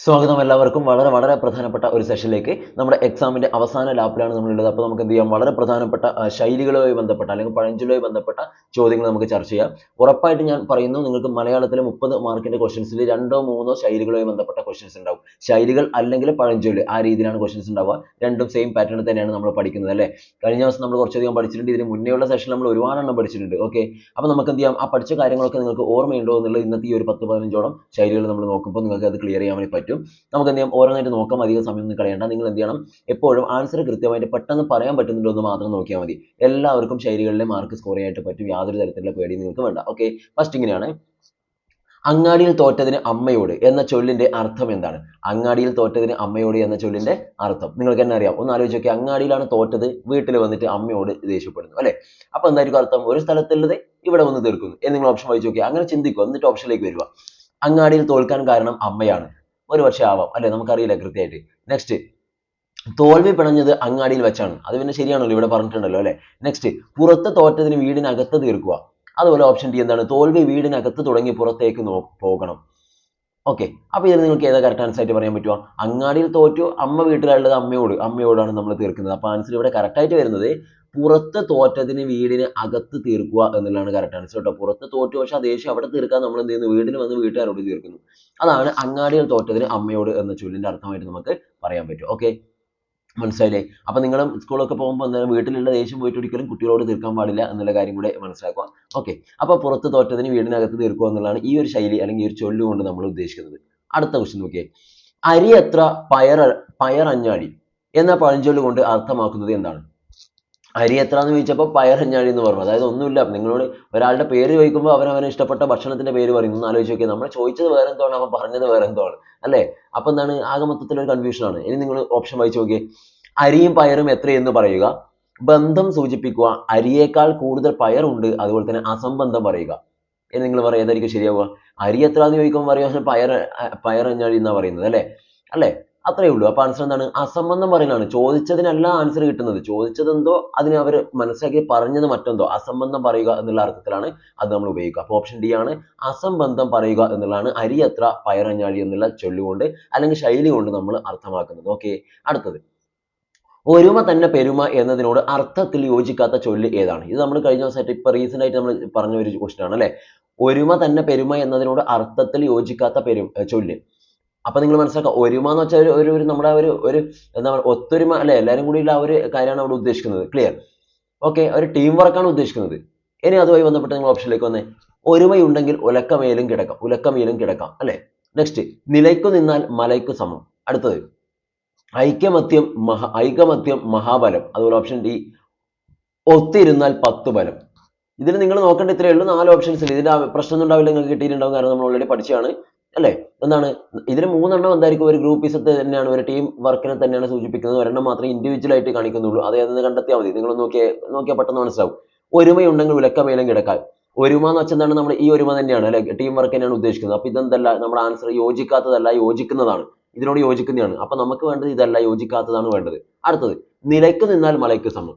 സ്വാഗതം എല്ലാവർക്കും വളരെ പ്രധാനപ്പെട്ട ഒരു സെഷനിലേക്ക് നമ്മുടെ എക്സാമിന്റെ അവസാന ലാപ്പിലാണ് നമ്മളുള്ളത്. അപ്പോൾ നമുക്ക് എന്ത് ചെയ്യാം, വളരെ പ്രധാനപ്പെട്ട ശൈലികളുമായി ബന്ധപ്പെട്ട അല്ലെങ്കിൽ പഴഞ്ചൊല്ലുമായി ബന്ധപ്പെട്ട ചോദ്യങ്ങൾ നമുക്ക് ചർച്ച ചെയ്യാം. ഉറപ്പായിട്ട് ഞാൻ പറയുന്നു, നിങ്ങൾക്ക് മലയാളത്തിലെ 30 മാർക്കിന്റെ ക്വസ്റ്റ്യൻസിൽ 2-3 ശൈലികളുമായി ബന്ധപ്പെട്ട ക്വസ്റ്റ്യൻസ് ഉണ്ടാവും. ശൈലികൾ അല്ലെങ്കിൽ പഴഞ്ചൊല്ല്, ആ രീതിയിലാണ് ക്വസ്റ്റ്യൻസ് ഉണ്ടാവുക. രണ്ടും സെയിം പാറ്റേണിൽ തന്നെയാണ് നമ്മൾ പഠിക്കുന്നത് അല്ലേ. കഴിഞ്ഞ ദിവസം നമ്മൾ കുറച്ചധികം പഠിച്ചിട്ടുണ്ട്. ഇതിന് മുന്നേയുള്ള സെഷനിൽ നമ്മൾ ഒരുപാടെണ്ണം പഠിച്ചിട്ടുണ്ട്. ഓക്കെ, അപ്പോൾ നമുക്ക് എന്ത് ചെയ്യാം, ആ പഠിച്ച കാര്യങ്ങളൊക്കെ നിങ്ങൾക്ക് ഓർമ്മയുണ്ടോ എന്നുള്ളത് ഇന്നത്തെ ഈ ഒരു 10-15ഓളം ശൈലികൾ നമ്മൾ നോക്കുമ്പോൾ നിങ്ങൾക്ക് അത് ക്ലിയർ ചെയ്യാൻ വേണ്ടി പറ്റും. നമുക്ക് എന്ത് ചെയ്യാം, ഓരോന്നായിട്ട് നോക്കാം. അധികം സമയം ഒന്നും കളയണ്ട. നിങ്ങൾ എന്ത് ചെയ്യണം, എപ്പോഴും ആൻസർ കൃത്യമായിട്ട് പെട്ടെന്ന് പറയാൻ പറ്റുന്നുണ്ടോ എന്ന് മാത്രം നോക്കിയാൽ മതി. എല്ലാവർക്കും ശൈലികളിലെ മാർക്ക് സ്കോർ ചെയ്യാനായിട്ട് പറ്റും. യാതൊരു തരത്തിലുള്ള പേടി നിങ്ങൾക്ക് വേണ്ട. ഓക്കെ, ഫസ്റ്റ് ഇങ്ങനെയാണ്. അങ്ങാടിയിൽ തോറ്റതിന് അമ്മയോട് എന്ന ചൊല്ലിന്റെ അർത്ഥം എന്താണ്? അങ്ങാടിയിൽ തോറ്റതിന് അമ്മയോട് എന്ന ചൊല്ലിന്റെ അർത്ഥം നിങ്ങൾക്ക് തന്നെ അറിയാം. ഒന്ന് ആലോചിച്ച് നോക്കിയാൽ, അങ്ങാടിയിലാണ് തോറ്റത്, വീട്ടിൽ വന്നിട്ട് അമ്മയോട് ദേഷ്യപ്പെടുന്നു അല്ലെ. അപ്പൊ എന്തായിരിക്കും അർത്ഥം? ഒരു സ്ഥലത്തുള്ളത് ഇവിടെ വന്ന് തീർക്കുന്നു എന്ന് നിങ്ങൾ ഓപ്ഷൻ വായിച്ചു നോക്കിയാൽ. അങ്ങനെ ചിന്തിക്കുക, എന്നിട്ട് ഓപ്ഷനിലേക്ക് വരിക. അങ്ങാടിയിൽ തോൽക്കാൻ കാരണം അമ്മയാണ്. ഒരു പക്ഷേ ആവാം അല്ലെ, നമുക്കറിയില്ല കൃത്യമായിട്ട്. നെക്സ്റ്റ്, തോൽവി പിണഞ്ഞത് അങ്ങാടിയിൽ വെച്ചാണ്. അത് പിന്നെ ശരിയാണല്ലോ, ഇവിടെ പറഞ്ഞിട്ടുണ്ടല്ലോ അല്ലെ. നെക്സ്റ്റ്, പുറത്ത് തോറ്റതിന് വീടിനകത്ത് തീർക്കുക. അതുപോലെ ഓപ്ഷൻ ഡി എന്താണ്? തോൽവി വീടിനകത്ത് തുടങ്ങി പുറത്തേക്ക് പോകണം. ഓക്കെ, അപ്പൊ ഇതിൽ നിങ്ങൾക്ക് ഏതാ കറക്റ്റ് ആൻസർ ആയിട്ട് പറയാൻ പറ്റുക? അങ്ങാടിയിൽ തോറ്റു, അമ്മ വീട്ടിലുള്ളത് അമ്മയോടാണ് നമ്മൾ തീർക്കുന്നത്. അപ്പൊ ആൻസർ ഇവിടെ കറക്റ്റ് ആയിട്ട് വരുന്നത് പുറത്ത് തോറ്റതിന് വീടിന് അകത്ത് തീർക്കുക എന്നുള്ളതാണ് കറക്റ്റ് ആൻസർ കേട്ടോ. പുറത്ത് തോറ്റു, പക്ഷെ ആ ദേഷ്യം അവിടെ തീർക്കാൻ നമ്മൾ എന്ത് ചെയ്യുന്നു? വീടിന് വന്ന് വീട്ടുകാരോട് തീർക്കുന്നു. അതാണ് അങ്ങാടിയിൽ തോറ്റതിന് അമ്മയോട് എന്ന ചൊല്ലിന്റെ അർത്ഥമായിട്ട് നമുക്ക് പറയാൻ പറ്റും. ഓക്കെ, മനസ്സിലായില്ലേ? അപ്പൊ നിങ്ങൾ സ്കൂളൊക്കെ പോകുമ്പോൾ എന്തായാലും വീട്ടിലുള്ള ദേഷ്യം പോയിട്ട് ഒരിക്കലും കുട്ടികളോട് തീർക്കാൻ പാടില്ല എന്നുള്ള കാര്യം കൂടെ മനസ്സിലാക്കുക. ഓക്കെ, അപ്പൊ പുറത്ത് തോറ്റതിന് വീടിനകത്ത് തീർക്കുക എന്നുള്ളതാണ് ഈ ഒരു ശൈലി അല്ലെങ്കിൽ ഈ ഒരു ചൊല്ല് കൊണ്ട് നമ്മൾ ഉദ്ദേശിക്കുന്നത്. അടുത്ത ക്വസ്റ്റ്യൻ നോക്കിയേ. അരി എത്ര പയറഞ്ഞാഴി എന്ന പഴഞ്ചൊല്ല് കൊണ്ട് അർത്ഥമാക്കുന്നത് എന്താണ്? അരി എത്ര എന്ന് ചോദിച്ചപ്പോൾ പയറഞ്ഞാഴി എന്ന് പറഞ്ഞു. അതായത് ഒന്നുമില്ല, നിങ്ങളോട് ഒരാളുടെ പേര് ചോദിക്കുമ്പോൾ അവനവന് ഇഷ്ടപ്പെട്ട ഭക്ഷണത്തിന്റെ പേര് പറയും. ഒന്ന് ആലോചിച്ച് നോക്കിയാൽ, നമ്മൾ ചോദിച്ചത് വേറെ എന്തോ ആണ്, അവൻ പറഞ്ഞത് വേറെ എന്തോ ആണ് അല്ലേ. അപ്പൊ എന്താണ്, ആകെ മൊത്തത്തിൽ ഒരു കൺഫ്യൂഷൻ ആണ്. ഇനി നിങ്ങൾ ഓപ്ഷൻ വായിച്ചു നോക്കിയേ. അരിയും പയറും എത്രയെന്ന് പറയുക, ബന്ധം സൂചിപ്പിക്കുക, അരിയേക്കാൾ കൂടുതൽ പയറുണ്ട്, അതുപോലെ തന്നെ അസംബന്ധം പറയുക. ഇനി നിങ്ങൾ പറയാം ഏതായിരിക്കും ശരിയാവുക? അരി എത്ര എന്ന് ചോദിക്കുമ്പോൾ പറയുക പയറഞ്ഞാഴി എന്നാ പറയുന്നത് അല്ലേ. അല്ലേ, അത്രയേ ഉള്ളൂ. അപ്പൊ ആൻസർ എന്താണ്? അസംബന്ധം പറയുന്നതാണ്. ചോദിച്ചതിനല്ല ആൻസർ കിട്ടുന്നത്. ചോദിച്ചതെന്തോ അതിനെ അവർ മനസ്സിലാക്കി പറഞ്ഞത് മറ്റെന്തോ. അസംബന്ധം പറയുക എന്നുള്ള അർത്ഥത്തിലാണ് അത് നമ്മൾ ഉപയോഗിക്കുക. അപ്പൊ ഓപ്ഷൻ ഡി ആണ്, അസംബന്ധം പറയുക എന്നുള്ളതാണ് അരി എത്ര പയറഞ്ഞാഴി എന്നുള്ള ചൊല്ലുകൊണ്ട് അല്ലെങ്കിൽ ശൈലി കൊണ്ട് നമ്മൾ അർത്ഥമാക്കുന്നത്. ഓക്കെ, അടുത്തത്. ഒരുമ തന്നെ പെരുമ എന്നതിനോട് അർത്ഥത്തിൽ യോജിക്കാത്ത ചൊല്ല് ഏതാണ്? ഇത് നമ്മൾ കഴിഞ്ഞ ദിവസമായിട്ട് ഇപ്പൊ റീസെന്റ് ആയിട്ട് നമ്മൾ പറഞ്ഞ ഒരു ക്വസ്റ്റ്യൻ ആണ് അല്ലെ. ഒരുമ തന്നെ പെരുമ എന്നതിനോട് അർത്ഥത്തിൽ യോജിക്കാത്ത ചൊല്ല്. അപ്പൊ നിങ്ങൾ മനസ്സിലാക്കുക, ഒരുമ എന്ന് വെച്ചാൽ ഒരു നമ്മുടെ ഒരു എന്താ പറയുക, ഒത്തൊരുമ അല്ലെ. എല്ലാവരും കൂടിയുള്ള ആ ഒരു കാര്യമാണ് അവിടെ ഉദ്ദേശിക്കുന്നത്. ക്ലിയർ? ഓക്കെ, ഒരു ടീം വർക്കാണ് ഉദ്ദേശിക്കുന്നത്. ഇനി അതുമായി ബന്ധപ്പെട്ട് നിങ്ങൾ ഓപ്ഷനിലേക്ക് വന്നേ. ഒരുമയുണ്ടെങ്കിൽ ഉലക്കമേലും കിടക്കാം അല്ലെ. നെക്സ്റ്റ്, നിലയ്ക്കു നിന്നാൽ മലയ്ക്കു സമം. അടുത്തത്, ഐകമത്യം മഹാബലം. അതുപോലെ ഓപ്ഷൻ ഡി, ഒത്തിരുന്നാൽ 10 ബലം. ഇതിൽ നിങ്ങൾ നോക്കേണ്ട ഇത്രയേ ഉള്ളൂ, 4 ഓപ്ഷൻസിൽ. ഇതിന്റെ പ്രശ്നമൊന്നും ഉണ്ടാവില്ല, നിങ്ങൾക്ക് കിട്ടിയിട്ടുണ്ടാവും. കാരണം നമ്മൾ ഓൾറെഡി പഠിച്ചതാണ് അല്ലേ. എന്താണ്, ഇതിൽ 3 എണ്ണം എന്തായിരിക്കും? ഒരു ഗ്രൂപ്പിസത്തെ തന്നെയാണ്, ഒരു ടീം വർക്കിനെ തന്നെയാണ് സൂചിപ്പിക്കുന്നത്. ഒരെണ്ണം മാത്രമേ ഇൻഡിവിജ്വൽ ആയിട്ട് കാണിക്കുന്നുള്ളൂ. അത് ഏതെന്ന് കണ്ടെത്തിയാൽ മതി. നിങ്ങൾ നോക്കിയാൽ പെട്ടെന്ന് മനസ്സിലാവും. ഒരുമയുണ്ടെങ്കിൽ ഉലക്കമേലും കിടക്കാൻ. ഒരുമ എന്ന് വെച്ചാൽ എന്താണ്? നമ്മുടെ ഈ ഒരുമ തന്നെയാണ് അല്ലെ, ടീം വർക്ക് തന്നെയാണ് ഉദ്ദേശിക്കുന്നത്. അപ്പൊ ഇതെന്തല്ല, നമ്മുടെ ആൻസർ യോജിക്കാത്തതല്ല, യോജിക്കുന്നതാണ്. ഇതിനോട് യോജിക്കുന്നതാണ്. അപ്പൊ നമുക്ക് വേണ്ടത് ഇതല്ല, യോജിക്കാത്തതാണ് വേണ്ടത്. അടുത്തത്, നിലയ്ക്ക് നിന്നാൽ മലയ്ക്ക് സമം.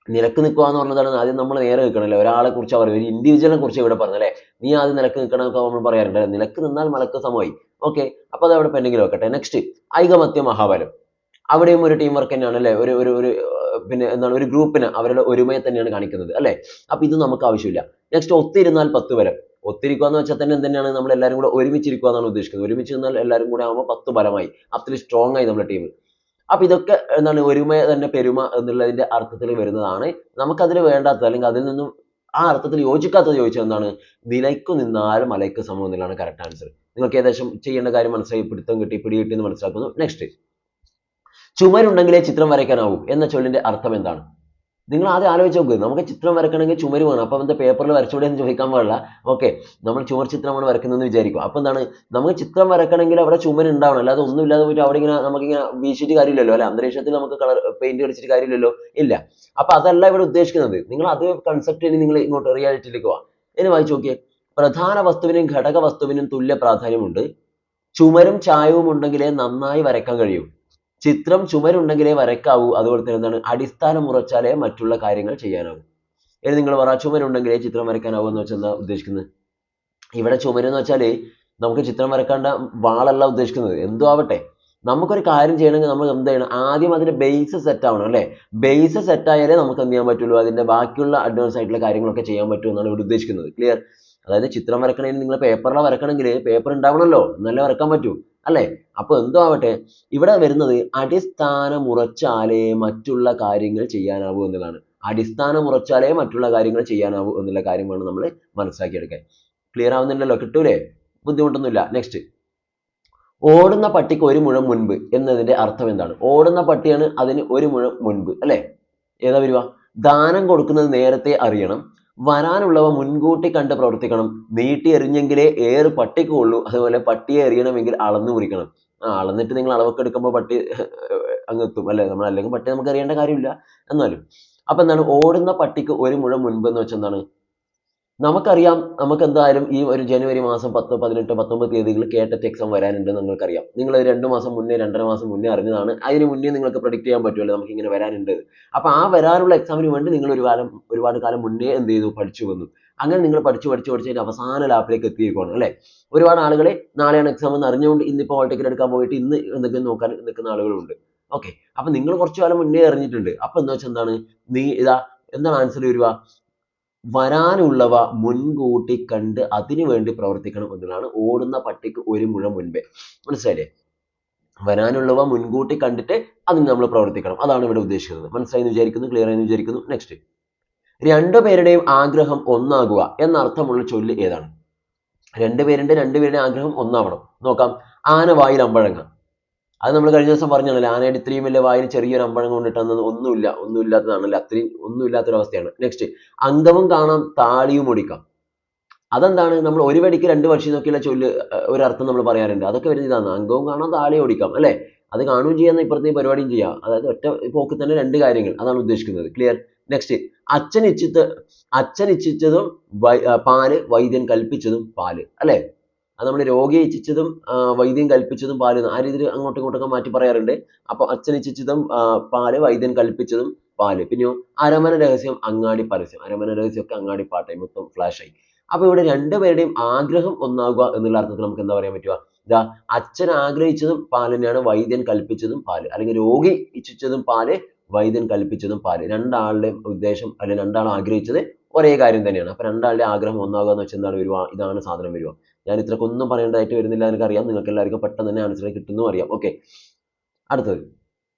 നിലക്ക് നിൽക്കുക എന്ന് പറഞ്ഞതാണ് ആദ്യം നമ്മൾ നേരെ നിൽക്കണല്ലേ. ഒരാളെ കുറിച്ച് പറയും, ഒരു ഇൻഡിവിജ്വലിനെ കുറിച്ച് ഇവിടെ പറഞ്ഞല്ലേ. നീ ആദ്യം നിലക്ക് നിൽക്കണം എന്നൊക്കെ നമ്മൾ പറയാറുണ്ട്. നിലക്ക് നിന്നാൽ മലക്ക് സമമായി. ഓക്കെ, അപ്പൊ അത് അവിടെ പെൻഡിങ്ങിൽ വെക്കട്ടെ. നെക്സ്റ്റ്, ഐകമത്യം മഹാബലം. അവിടെയും ഒരു ടീം വർക്ക് തന്നെയാണ് അല്ലെ. ഒരു ഒരു ഒരു പിന്നെ എന്താണ്, ഒരു ഗ്രൂപ്പിന് അവരുടെ ഒരുമയെ തന്നെയാണ് കാണിക്കുന്നത് അല്ലെ. അപ്പൊ ഇത് നമുക്ക് ആവശ്യമില്ല. നെക്സ്റ്റ്, ഒത്തിരുന്നാൽ 10 ബലം. ഒത്തിരിക്കുക എന്ന് വെച്ചാൽ തന്നെ എന്തിനാണ്, നമ്മൾ എല്ലാവരും കൂടെ ഒരുമിച്ചിരിക്കുക എന്നാണ് ഉദ്ദേശിക്കുന്നത്. ഒരുമിച്ച് നിന്നാൽ എല്ലാവരും കൂടെ ആകുമ്പോൾ 10 ബലമായി, അത്രയും സ്ട്രോങ് ആയി നമ്മുടെ ടീം. അപ്പൊ ഇതൊക്കെ എന്താണ്, ഒരുമ തന്നെ പെരുമ എന്നുള്ളതിന്റെ അർത്ഥത്തിൽ വരുന്നതാണ്. നമുക്കതിൽ വേണ്ടാത്തത് അല്ലെങ്കിൽ അതിൽ നിന്നും ആ അർത്ഥത്തിൽ യോജിക്കാത്തത് ചോദിച്ചാൽ എന്താണ്? നിലയ്ക്കു നിന്നാൽ മലയ്ക്ക് സമം എന്നുള്ളതാണ് കറക്റ്റ് ആൻസർ. നിങ്ങൾക്ക് ഏകദേശം ചെയ്യേണ്ട കാര്യം മനസ്സിലായി, പിടികിട്ടി എന്ന് മനസ്സിലാക്കുന്നു. നെക്സ്റ്റ്, ചുമരുണ്ടെങ്കിലേ ചിത്രം വരയ്ക്കാനാവൂ എന്ന ചൊല്ലിന്റെ അർത്ഥം എന്താണ്? നിങ്ങൾ ആദ്യം ആലോചിച്ച് നോക്ക്. നമുക്ക് ചിത്രം വരക്കണമെങ്കിൽ ചുമര് വേണം. അപ്പൊ എന്താ, പേപ്പറിൽ വരച്ചുകൂടെ എന്ന് ചോദിക്കാൻ പാടില്ല. ഓക്കെ, നമ്മൾ ചുമർ ചിത്രമാണ് വരക്കുന്നതെന്ന് വിചാരിക്കും. അപ്പൊ എന്താണ്, നമുക്ക് ചിത്രം വരക്കണമെങ്കിൽ അവിടെ ചുമര് ഉണ്ടാവണം. അല്ലാതെ ഒന്നുമില്ലാതെ പോയിട്ട് അവിടെ ഇങ്ങനെ നമുക്കിങ്ങനെ വീശിയിട്ട് കാര്യമില്ലല്ലോ അല്ലെ. അന്തരീക്ഷത്തിൽ നമുക്ക് കളർ പെയിന്റ് അടിച്ചിട്ട് കാര്യമില്ലല്ലോ. ഇല്ല. അപ്പൊ അതല്ല ഇവിടെ ഉദ്ദേശിക്കുന്നത്. നിങ്ങൾ അതേ കൺസെപ്റ്റ് നിങ്ങൾ ഇങ്ങോട്ട് റിയാലിറ്റിയിലേക്ക് പോവാം. ഇനി വായിച്ചു നോക്കിയേ. പ്രധാന വസ്തുവിനും ഘടക വസ്തുവിനും തുല്യ പ്രാധാന്യമുണ്ട്. ചുമരും ചായവും ഉണ്ടെങ്കിലേ നന്നായി വരയ്ക്കാൻ കഴിയൂ. ചിത്രം ചുമരുണ്ടെങ്കിലേ വരയ്ക്കാവൂ. അതുപോലെ തന്നെ എന്താണ്, അടിസ്ഥാനം ഉറച്ചാലേ മറ്റുള്ള കാര്യങ്ങൾ ചെയ്യാനാവൂ. ഇനി നിങ്ങൾ പറ, ചുമരുണ്ടെങ്കിലേ ചിത്രം വരയ്ക്കാനാവൂ എന്ന് വെച്ചാൽ എന്താ ഉദ്ദേശിക്കുന്നത്? ഇവിടെ ചുമര് എന്ന് വെച്ചാല് നമുക്ക് ചിത്രം വരക്കേണ്ട വാളല്ല ഉദ്ദേശിക്കുന്നത്, എന്തോ ആവട്ടെ. നമുക്കൊരു കാര്യം ചെയ്യണമെങ്കിൽ നമ്മൾ എന്ത് ചെയ്യണം? ആദ്യം അതിന്റെ ബേസ് സെറ്റ് ആവണം അല്ലേ? ബേസ് സെറ്റ് ആയാലേ നമുക്ക് എന്ത് ചെയ്യാൻ പറ്റുള്ളൂ? അതിന്റെ ബാക്കിയുള്ള അഡ്വാൻസ് ആയിട്ടുള്ള കാര്യങ്ങളൊക്കെ ചെയ്യാൻ പറ്റൂ എന്നാണ് ഇവിടെ ഉദ്ദേശിക്കുന്നത്. ക്ലിയർ? അതായത് ചിത്രം വരക്കണമെങ്കിൽ നിങ്ങൾ പേപ്പറിലാണ് വരക്കണമെങ്കിൽ പേപ്പർ ഉണ്ടാവണമല്ലോ, എന്നാലേ വരക്കാൻ പറ്റൂ അല്ലേ? അപ്പൊ എന്തോ ആവട്ടെ, ഇവിടെ വരുന്നത് അടിസ്ഥാനം ഉറച്ചാലേ മറ്റുള്ള കാര്യങ്ങൾ ചെയ്യാനാവൂ എന്നുള്ളതാണ്. അടിസ്ഥാനം ഉറച്ചാലേ മറ്റുള്ള കാര്യങ്ങൾ ചെയ്യാനാവൂ എന്നുള്ള കാര്യമാണ് നമ്മൾ മനസ്സിലാക്കിയെടുക്കാൻ. ക്ലിയർ ആവുന്നുണ്ടല്ലോ? കിട്ടൂലേ? ബുദ്ധിമുട്ടൊന്നുമില്ല. നെക്സ്റ്റ്, ഓടുന്ന പട്ടിക്ക് ഒരു മുഴം മുൻപ് എന്നതിന്റെ അർത്ഥം എന്താണ്? ഓടുന്ന പട്ടിയാണ്, അതിന് ഒരു മുഴം മുൻപ് അല്ലേ? ഏതാ വരുക? ദാനം കൊടുക്കുന്നത് നേരത്തെ അറിയണം, വരാനുള്ളവ മുൻകൂട്ടി കണ്ട് പ്രവർത്തിക്കണം, നീട്ടി എറിഞ്ഞെങ്കിലേ ഏറ് പട്ടിക്ക് കൊള്ളൂ, അതുപോലെ പട്ടിയെ എറിയണമെങ്കിൽ അളന്നു മുറിക്കണം. അളന്നിട്ട് നിങ്ങൾ അളവൊക്കെ എടുക്കുമ്പോൾ പട്ടി അങ്ങ് എത്തും അല്ലേ? നമ്മൾ അല്ലെങ്കിൽ പട്ടി നമുക്ക് അറിയേണ്ട കാര്യമില്ല എന്നാലും. അപ്പൊ എന്താണ് ഓടുന്ന പട്ടിക്ക് ഒരു മുഴം മുൻപ് എന്ന് വെച്ചാൽ എന്താണ്? നമുക്കറിയാം, നമുക്ക് എന്തായാലും ഈ ഒരു ജനുവരി മാസം 10, 18, 19 തീയതികളിൽ കേട്ടറ്റ് എക്സാം വരാനുണ്ടെന്ന് നിങ്ങൾക്കറിയാം. നിങ്ങൾ 2 മാസം മുന്നേ 2.5 മാസം മുന്നേ അറിഞ്ഞതാണ്. അതിന് മുന്നേ നിങ്ങൾക്ക് പ്രഡിക്റ്റ് ചെയ്യാൻ പറ്റുമല്ലോ നമുക്ക് ഇങ്ങനെ വരാനുണ്ട്. അപ്പൊ ആ വരാനുള്ള എക്സാമിന് വേണ്ടി നിങ്ങൾ ഒരുപാട് കാലം മുന്നേ എന്ത് ചെയ്തു? പഠിച്ചു വന്നു. അങ്ങനെ നിങ്ങൾ പഠിച്ച് അതിന്റെ അവസാന ലാപ്പിലേക്ക് എത്തിയിരിക്കുകയാണ് അല്ലേ? ഒരുപാട് ആളുകൾ നാളെയാണ് എക്സാം എന്ന് അറിഞ്ഞുകൊണ്ട് ഇന്നിപ്പോൾ ഹോൾ ടിക്കറ്റ് എടുക്കാൻ പോയിട്ട് ഇന്ന് എന്തെങ്കിലും നോക്കാൻ നിൽക്കുന്ന ആളുകളുണ്ട്. ഓക്കെ, അപ്പൊ നിങ്ങൾ കുറച്ചു കാലം മുന്നേ അറിഞ്ഞിട്ടുണ്ട്. അപ്പൊ എന്താ വെച്ചാൽ എന്താണ്? എന്താണ് ആൻസർ വരിക? വരാനുള്ളവ മുൻകൂട്ടി കണ്ട് അതിനു വേണ്ടി പ്രവർത്തിക്കണം എന്നതാണ് ഓടുന്ന പട്ടിക്ക് ഒരു മുഴം മുൻപേ. മനസ്സിലായില്ലേ? വരാനുള്ളവ മുൻകൂട്ടി കണ്ടിട്ട് അതിന് നമ്മൾ പ്രവർത്തിക്കണം. അതാണ് ഇവിടെ ഉദ്ദേശിക്കുന്നത്. മനസ്സിലായി എന്ന് വിചാരിക്കുന്നു, ക്ലിയർ ആയി എന്ന് വിചാരിക്കുന്നു. നെക്സ്റ്റ്, രണ്ടുപേരുടെയും ആഗ്രഹം ഒന്നാകുക എന്നർത്ഥമുള്ള ചൊല്ല് ഏതാണ്? രണ്ടുപേരുടെയും ആഗ്രഹം ഒന്നാവണം. നോക്കാം. ആന വായിൽ അമ്പഴങ്ങ. അത് നമ്മൾ കഴിഞ്ഞ ദിവസം പറഞ്ഞാണല്ലോ, ആനയുടെ ഇത്രയും വലിയ വായിൽ ചെറിയൊരു അമ്പഴങ്ങ കൊണ്ടിട്ടന്നത് ഒന്നുമില്ലാത്തതാണല്ലോ, അത്രയും ഒന്നുമില്ലാത്തൊരവസ്ഥയാണ്. നെക്സ്റ്റ്, അംഗവും കാണാം താളിയും ഒടിക്കാം. അതെന്താണ്? നമ്മൾ ഒരു വെടിക്ക് രണ്ട് പക്ഷി നോക്കിയുള്ള ചൊല്ല് ഒരർത്ഥം നമ്മൾ പറയാറുണ്ട്. അതൊക്കെ വരുന്നത് ഇതാണ്, അംഗവും കാണാം താളിയും ഒടിക്കാം അല്ലേ? അത് കാണുകയും ചെയ്യാം, ഇപ്പുറത്തെ പരിപാടിയും ചെയ്യാം. അതായത് ഒറ്റ പോക്ക് തന്നെ രണ്ട് കാര്യങ്ങൾ, അതാണ് ഉദ്ദേശിക്കുന്നത്. ക്ലിയർ? നെക്സ്റ്റ്, അച്ഛൻ ഇച്ഛിച്ചതും പാല്, വൈദ്യൻ കൽപ്പിച്ചതും പാല് അല്ലേ? അത് നമ്മൾ രോഗിയെ ഇച്ഛിച്ചതും വൈദ്യൻ കൽപ്പിച്ചതും പാല്, ആ രീതിയിൽ അങ്ങോട്ടും ഇങ്ങോട്ടൊക്കെ മാറ്റി പറയാറുണ്ട്. അപ്പൊ അച്ഛൻ ഇച്ഛിച്ചതും പാല്, വൈദ്യൻ കൽപ്പിച്ചതും പാല്. പിന്നെയോ അരമന രഹസ്യം, അങ്ങാടി പരസ്യം. അരമന രഹസ്യമൊക്കെ അങ്ങാടി പാട്ടായി, മൊത്തം ഫ്ലാഷ് ആയി. അപ്പൊ ഇവിടെ രണ്ടുപേരുടെയും ആഗ്രഹം ഒന്നാകുക എന്നുള്ള അർത്ഥത്തിൽ നമുക്ക് എന്താ പറയാൻ പറ്റുക? അച്ഛൻ ആഗ്രഹിച്ചതും പാല് തന്നെയാണ്, വൈദ്യൻ കൽപ്പിച്ചതും പാല്. അല്ലെങ്കിൽ രോഗി ഇച്ഛിച്ചതും പാല്, വൈദ്യൻ കൽപ്പിച്ചതും പാല്. രണ്ടാളുടെയും ഉദ്ദേശം അല്ലെങ്കിൽ രണ്ടാളും ആഗ്രഹിച്ചത് ഒരേ കാര്യം തന്നെയാണ്. അപ്പൊ രണ്ടാളുടെ ആഗ്രഹം ഒന്നാകുക എന്ന് വെച്ചാൽ എന്താണ് വരുക? ഇതാണ് സാധനം വരുക. ഞാൻ ഇത്രക്കൊന്നും പറയേണ്ടതായിട്ട് വരുന്നില്ല, എനിക്കറിയാം. നിങ്ങൾക്ക് എല്ലാവർക്കും പെട്ടെന്ന് തന്നെ ആൻസർ കിട്ടുന്നു അറിയാം. ഓക്കെ, അടുത്തത്,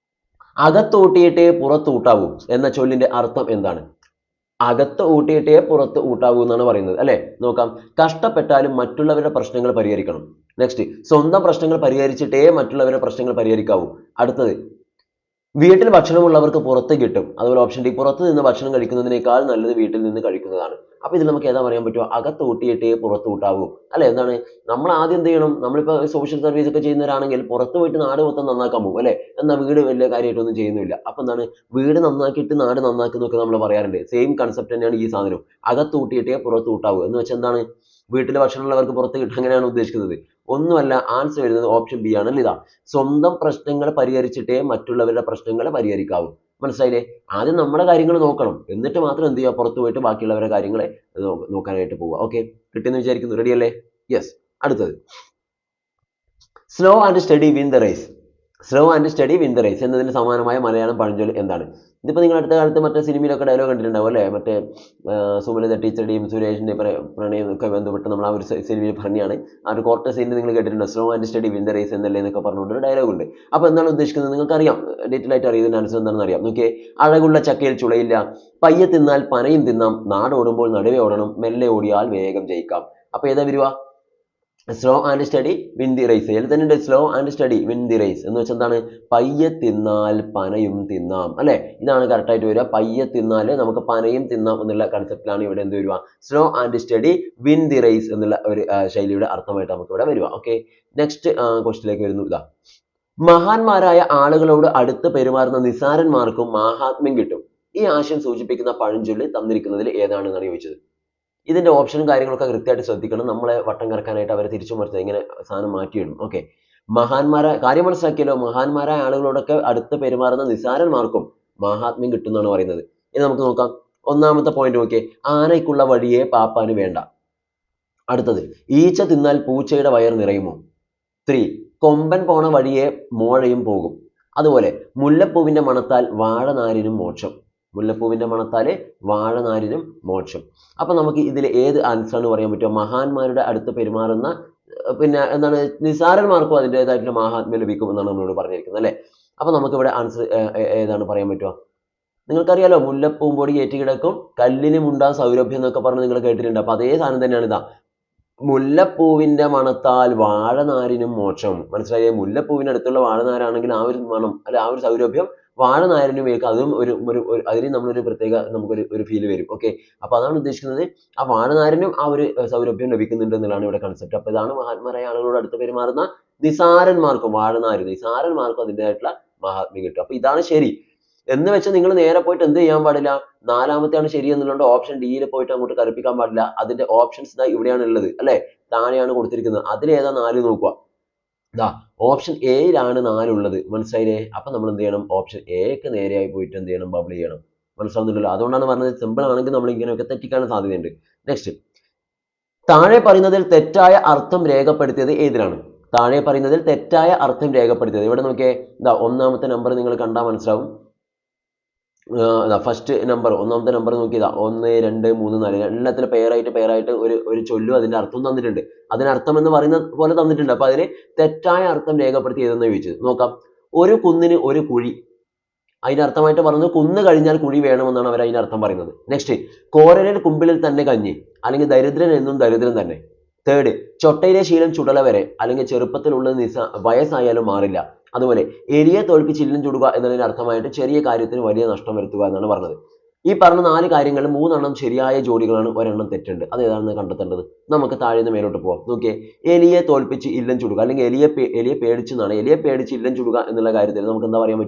അകത്തൂട്ടിയിട്ടേ പുറത്തൂട്ടാവൂ എന്ന ചൊല്ലിന്റെ അർത്ഥം എന്താണ്? അകത്ത് ഊട്ടിയിട്ടേ പുറത്ത് ഊട്ടാവൂ എന്നാണ് പറയുന്നത് അല്ലെ? നോക്കാം. കഷ്ടപ്പെട്ടാലും മറ്റുള്ളവരുടെ പ്രശ്നങ്ങൾ പരിഹരിക്കണം. നെക്സ്റ്റ്, സ്വന്തം പ്രശ്നങ്ങൾ പരിഹരിച്ചിട്ടേ മറ്റുള്ളവരുടെ പ്രശ്നങ്ങൾ പരിഹരിക്കാവൂ. അടുത്തത്, വീട്ടിൽ ഭക്ഷണമുള്ളവർക്ക് പുറത്ത് കിട്ടും. അതുപോലെ ഓപ്ഷൻ ഡി, പുറത്ത് നിന്ന് ഭക്ഷണം കഴിക്കുന്നതിനേക്കാൾ നല്ലത് വീട്ടിൽ നിന്ന് കഴിക്കുന്നതാണ്. അപ്പൊ ഇതിൽ നമുക്ക് ഏതാ പറയാൻ പറ്റുമോ? അകത്ത് ഊട്ടിയിട്ടേ പുറത്ത് ഊട്ടാവൂ അല്ലെ? എന്താണ് നമ്മൾ ആദ്യം എന്ത് ചെയ്യണം? നമ്മളിപ്പോ സോഷ്യൽ സർവീസ് ഒക്കെ ചെയ്യുന്നവരാണെങ്കിൽ പുറത്ത് പോയിട്ട് നാട് മൊത്തം നന്നാക്കാൻ പോകും അല്ലെ? എന്നാൽ വീട് വലിയ കാര്യമായിട്ടൊന്നും ചെയ്യുന്നില്ല. അപ്പൊ എന്താണ്, വീട് നന്നാക്കിയിട്ട് നാട് നന്നാക്കുന്നൊക്കെ നമ്മൾ പറയാറുണ്ട്. സെയിം കൺസെപ്റ്റ് തന്നെയാണ് ഈ സാധനം. അകത്ത് ഊട്ടിയിട്ടേ പുറത്ത് ഊട്ടാവൂ എന്ന് വെച്ചാൽ എന്താണ്? വീട്ടിൽ ഭക്ഷണമുള്ളവർക്ക് പുറത്ത് കിട്ടും, അങ്ങനെയാണ് ഉദ്ദേശിക്കുന്നത്. ഒന്നുമല്ല, ആൻസർ വരുന്നത് ഓപ്ഷൻ ബി ആണ്. ഇതാ, സ്വന്തം പ്രശ്നങ്ങൾ പരിഹരിച്ചിട്ടേ മറ്റുള്ളവരുടെ പ്രശ്നങ്ങൾ പരിഹരിക്കാവൂ. മനസ്സിലായില്ലേ? ആദ്യം നമ്മുടെ കാര്യങ്ങൾ നോക്കണം, എന്നിട്ട് മാത്രം എന്ത് ചെയ്യുക? പുറത്തു പോയിട്ട് ബാക്കിയുള്ളവരുടെ കാര്യങ്ങളെ നോക്കാനായിട്ട് പോവുക. ഓക്കെ, കിട്ടിയെന്ന് വിചാരിക്കുന്നു. റെഡി അല്ലേ? യെസ്. അടുത്തത്, slow and steady win the race. Slow and steady win the race എന്നതിന് സമാനമായ മലയാളം പഴഞ്ചൊല്ല് എന്താണ്? ഇതിപ്പോ നിങ്ങൾ അടുത്ത കാലത്ത് മറ്റേ സിനിമയിലൊക്കെ ഡയലോഗ് കണ്ടിട്ടുണ്ടാവും അല്ലേ? മറ്റേ സുമലത ടീച്ചറുടെയും സുരേഷിന്റെ പ്രണയം ഒക്കെ ബന്ധപ്പെട്ട് നമ്മൾ ആ ഒരു സിനിമയിൽ പറഞ്ഞാണ്. ആ ഒരു കോർട്ട് സീനിൽ നിങ്ങൾ കേട്ടിട്ടുണ്ട്, slow and steady win the race എന്നല്ലേ എന്നൊക്കെ പറഞ്ഞുകൊണ്ട് ഒരു ഡയലോഗ് ഉണ്ട്. അപ്പൊ എന്താണ് ഉദ്ദേശിക്കുന്നത്? നിങ്ങൾക്ക് അറിയാം, ഡീറ്റെയിൽ ആയിട്ട് അറിയാം. ഇതിന്റെ ആൻസർ എന്താണെന്ന് അറിയാം. നോക്കിയേ, അഴകുള്ള ചക്കയിൽ ചുളയില്ല, പയ്യെ തിന്നാൽ പനയും തിന്നാം, നാടോടുമ്പോൾ നടുവേ ഓടണം, മെല്ലെ ഓടിയാൽ വേഗം ജയിക്കാം. അപ്പൊ ഏതാ വരുക? Slow and steady win the race. അതിൽ തന്നെ ഉണ്ട് slow and steady win the race എന്ന് വെച്ചാൽ എന്താണ്? പയ്യെ തിന്നാൽ പനയും തിന്നാം അല്ലെ? ഇതാണ് കറക്റ്റ് ആയിട്ട് വരിക. പയ്യെ തിന്നാൽ നമുക്ക് പനയും തിന്നാം എന്നുള്ള കൺസെപ്റ്റിലാണ് ഇവിടെ എന്ത് വരിക? Slow and steady win the race എന്നുള്ള ഒരു ശൈലിയുടെ അർത്ഥമായിട്ട് നമുക്ക് ഇവിടെ വരിക. ഓക്കെ, നെക്സ്റ്റ് ക്വസ്റ്റിലേക്ക് വരുന്നു. ഇതാ, മഹാന്മാരായ ആളുകളോട് അടുത്ത് പെരുമാറുന്ന നിസാരന്മാർക്കും മാഹാത്മ്യം കിട്ടും. ഈ ആശയം സൂചിപ്പിക്കുന്ന പഴഞ്ചൊല്ല് തന്നിരിക്കുന്നതിൽ ഏതാണെന്നാണ് ചോദിച്ചത്. ഇതിന്റെ ഓപ്ഷനും കാര്യങ്ങളൊക്കെ കൃത്യമായിട്ട് ശ്രദ്ധിക്കണം. നമ്മളെ വട്ടം കറക്കാനായിട്ട് അവരെ തിരിച്ചു മറിച്ച് ഇങ്ങനെ സാധനം മാറ്റിയിടും. ഓക്കെ, കാര്യം മനസ്സിലാക്കിയല്ലോ. മഹാന്മാരായ ആളുകളോടൊക്കെ അടുത്ത് പെരുമാറുന്ന നിസാരന്മാർക്കും മാഹാത്മ്യം കിട്ടും എന്നാണ് പറയുന്നത്. ഇനി നമുക്ക് നോക്കാം. ഒന്നാമത്തെ പോയിന്റ് നോക്കിയേ, ആനയ്ക്കുള്ള വഴിയെ പാപ്പാന് വേണ്ട. അടുത്തത്, ഈച്ച തിന്നാൽ പൂച്ചയുടെ വയർ നിറയുമോ? 3, കൊമ്പൻ പോണ വഴിയെ മോഴയും പോകും. അതുപോലെ മുല്ലപ്പൂവിന്റെ മണത്താൽ വാഴനാരിനും മോക്ഷം. മുല്ലപ്പൂവിന്റെ മണത്താൽ വാഴനാരിനും മോക്ഷം. അപ്പൊ നമുക്ക് ഇതിൽ ഏത് ആൻസർ ആണ് പറയാൻ പറ്റുക? മഹാന്മാരുടെ അടുത്ത് പെരുമാറുന്ന പിന്നെ എന്താണ് നിസാരന്മാർക്കും അതിൻ്റെതായിട്ടുള്ള മഹാത്മ്യം ലഭിക്കും എന്നാണ് നമ്മളോട് പറഞ്ഞിരിക്കുന്നത് അല്ലെ. അപ്പൊ നമുക്ക് ഇവിടെ ആൻസർ ഏതാണ് പറയാൻ പറ്റുക? നിങ്ങൾക്കറിയാലോ, മുല്ലപ്പൂമ്പൊടി ഏറ്റുകിടക്കും കല്ലിനുമുണ്ടാ സൗരഭ്യം എന്നൊക്കെ പറഞ്ഞ് നിങ്ങൾ കേട്ടിട്ടുണ്ട്. അപ്പൊ അതേ സാധനം തന്നെയാണ് ഇതാ, മുല്ലപ്പൂവിന്റെ മണത്താൽ വാഴനാരിനും മോക്ഷം. മനസ്സിലായേ? മുല്ലപ്പൂവിന്റെ അടുത്തുള്ള വാഴനാരാണെങ്കിൽ ആ ഒരു മണം അല്ലെ, ആ ഒരു സൗരഭ്യം വാഴനാരിനും ഏൽക്കും. അതും അതിന് നമ്മളൊരു പ്രത്യേക നമുക്കൊരു ഫീൽ വരും. ഓക്കെ, അപ്പൊ അതാണ് ഉദ്ദേശിക്കുന്നത്. ആ വാഴനാരിനും ആ ഒരു സൗരഭ്യം ലഭിക്കുന്നുണ്ട് എന്നുള്ളതാണ് ഇവിടെ കൺസെപ്റ്റ്. അപ്പൊ ഇതാണ് മഹാന്മാരായ ആളുകളോട് അടുത്ത് പെരുമാറുന്ന നിസാരന്മാർക്കും നിസാരന്മാർക്കും അതിൻ്റെതായിട്ടുള്ള മഹാത്മ്യം കിട്ടും. അപ്പൊ ഇതാണ് ശരി എന്ന് വെച്ച് നിങ്ങൾ നേരെ പോയിട്ട് എന്ത് ചെയ്യാൻ പാടില്ല? നാലാമത്തെയാണ് ശരി എന്നുള്ളത് ഓപ്ഷൻ ഡിയിൽ പോയിട്ട് അങ്ങോട്ട് കൽപ്പിക്കാൻ പാടില്ല. അതിന്റെ ഓപ്ഷൻസ് ഇതാ ഇവിടെയാണ് ഉള്ളത് അല്ലെ, താഴെയാണ് കൊടുത്തിരിക്കുന്നത്. അതിലേതാ 4 നോക്കുക. ഇതാ ഓപ്ഷൻ എയിലാണ് 4 ഉള്ളത്. മനസ്സിലായില്ലേ? അപ്പൊ നമ്മൾ എന്ത് ചെയ്യണം? ഓപ്ഷൻ എക്ക് നേരെയായി പോയിട്ട് എന്ത് ചെയ്യണം? ബബിൾ ചെയ്യണം. മനസ്സിലാവുന്നില്ലല്ലോ? അതുകൊണ്ടാണ് പറഞ്ഞത് സിമ്പിൾ ആണെങ്കിൽ നമ്മൾ ഇങ്ങനെയൊക്കെ തെറ്റിക്കാൻ സാധ്യതയുണ്ട്. നെക്സ്റ്റ്, താഴെ പറയുന്നതിൽ തെറ്റായ അർത്ഥം രേഖപ്പെടുത്തിയത് ഏതിലാണ്? താഴെ പറയുന്നതിൽ തെറ്റായ അർത്ഥം രേഖപ്പെടുത്തിയത് ഇവിടെ നോക്കിയേ. ഇതാ ഒന്നാമത്തെ നമ്പർ നിങ്ങൾ കണ്ടാൽ മനസ്സിലാവും. ഫസ്റ്റ് നമ്പർ, ഒന്നാമത്തെ നമ്പർ നോക്കിയതാ 1, 2, 3, 4 എല്ലാത്തിലും പേരായിട്ട് ഒരു ചൊല്ലും അതിന്റെ അർത്ഥവും തന്നിട്ടുണ്ട്. അതിനർത്ഥം എന്ന് പറയുന്ന പോലെ തന്നിട്ടുണ്ട്. അപ്പൊ അതിന് തെറ്റായ അർത്ഥം രേഖപ്പെടുത്തി ഏതെന്ന് ചോദിച്ചത്. നോക്കാം. ഒരു കുന്നിന് ഒരു കുഴി, അതിന്റെ അർത്ഥമായിട്ട് പറയുന്നത് കുന്ന് കഴിഞ്ഞാൽ കുഴി വേണമെന്നാണ് അവർ അതിന്റെ അർത്ഥം പറയുന്നത്. നെക്സ്റ്റ്, കോരനിൽ കുമ്പിളിൽ തന്നെ കഞ്ഞി, അല്ലെങ്കിൽ ദരിദ്രൻ എന്നും ദരിദ്രൻ തന്നെ. തേർഡ്, ചൊട്ടയിലെ ശീലം ചുടല വരെ, അല്ലെങ്കിൽ ചെറുപ്പത്തിലുള്ളത് വയസ്സായാലും മാറില്ല. അതുപോലെ എലിയെ തോൽപ്പിച്ച് ഇല്ലം ചുടുക എന്നതിന് അർത്ഥമായിട്ട് ചെറിയ കാര്യത്തിന് വലിയ നഷ്ടം വരുത്തുക എന്നാണ് പറഞ്ഞത്. ഈ പറഞ്ഞ 4 കാര്യങ്ങളിൽ 3 ശരിയായ ജോഡികളാണ്, ഒരെണ്ണം തെറ്റുണ്ട്. അത് ഏതാണെന്ന് കണ്ടെത്തേണ്ടത്. നമുക്ക് താഴെ നിന്ന് മേലോട്ട് പോവാം. നോക്കിയേ, എലിയെ തോൽപ്പിച്ച് ഇല്ലം ചുടുക, അല്ലെങ്കിൽ എലിയെ പേടിച്ചെന്നാണ്. എലിയെ പേടിച്ച് ഇല്ലം ചുടുക എന്നുള്ള കാര്യത്തിൽ നമുക്ക് എന്താ പറയാൻ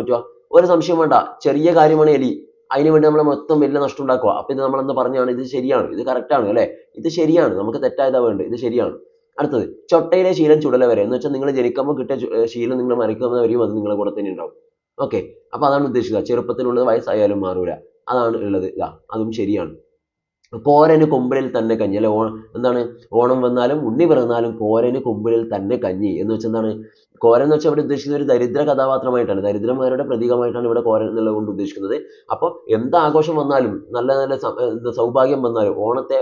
പറ്റുക? ഒരു സംശയം വേണ്ട, ചെറിയ കാര്യമാണ് എലി, അതിന് വേണ്ടി നമ്മൾ മൊത്തം വലിയ നഷ്ടം ഉണ്ടാക്കുക. അപ്പൊ ഇത് നമ്മൾ എന്താ പറഞ്ഞാണ്? ഇത് ശരിയാണ്, ഇത് കറക്റ്റ് ആണ് അല്ലെ, ഇത് ശരിയാണ്, നമുക്ക് തെറ്റായതാ വേണ്ടത്, ഇത് ശരിയാണ്. അടുത്തത്, ചൊട്ടയിലെ ശീലം ചുടല വരെ എന്ന് വെച്ചാൽ നിങ്ങൾ ജനിക്കുമ്പോൾ കിട്ടിയ ശീലം നിങ്ങൾ മരിക്കുന്നവരെയും അത് നിങ്ങളുടെ കൂടെ തന്നെ ഉണ്ടാവും. ഓക്കെ, അപ്പൊ അതാണ് ഉദ്ദേശിക്കുക. ചെറുപ്പത്തിലുള്ളത് വയസ്സായാലും മാറൂല, അതാണ് ഉള്ളത്. ഇതാ അതും ശരിയാണ്. കോരന് കൊമ്പിളിൽ തന്നെ കഞ്ഞി അല്ലെ, എന്താണ്? ഓണം വന്നാലും ഉണ്ണി പിറന്നാലും കോരന് കൊമ്പിളിൽ തന്നെ കഞ്ഞി എന്ന് വെച്ചാൽ എന്താണ്? കോരൻ എന്ന് വെച്ചാൽ ഇവിടെ ഉദ്ദേശിക്കുന്നത് ഒരു ദരിദ്ര കഥാപാത്രമായിട്ടാണ്, ദരിദ്രന്മാരുടെ പ്രതീകമായിട്ടാണ് ഇവിടെ കോരൻ എന്നുള്ളത് കൊണ്ട് ഉദ്ദേശിക്കുന്നത്. അപ്പോൾ എന്ത് ആഘോഷം വന്നാലും, നല്ല സൗഭാഗ്യം വന്നാലും, ഓണത്തെ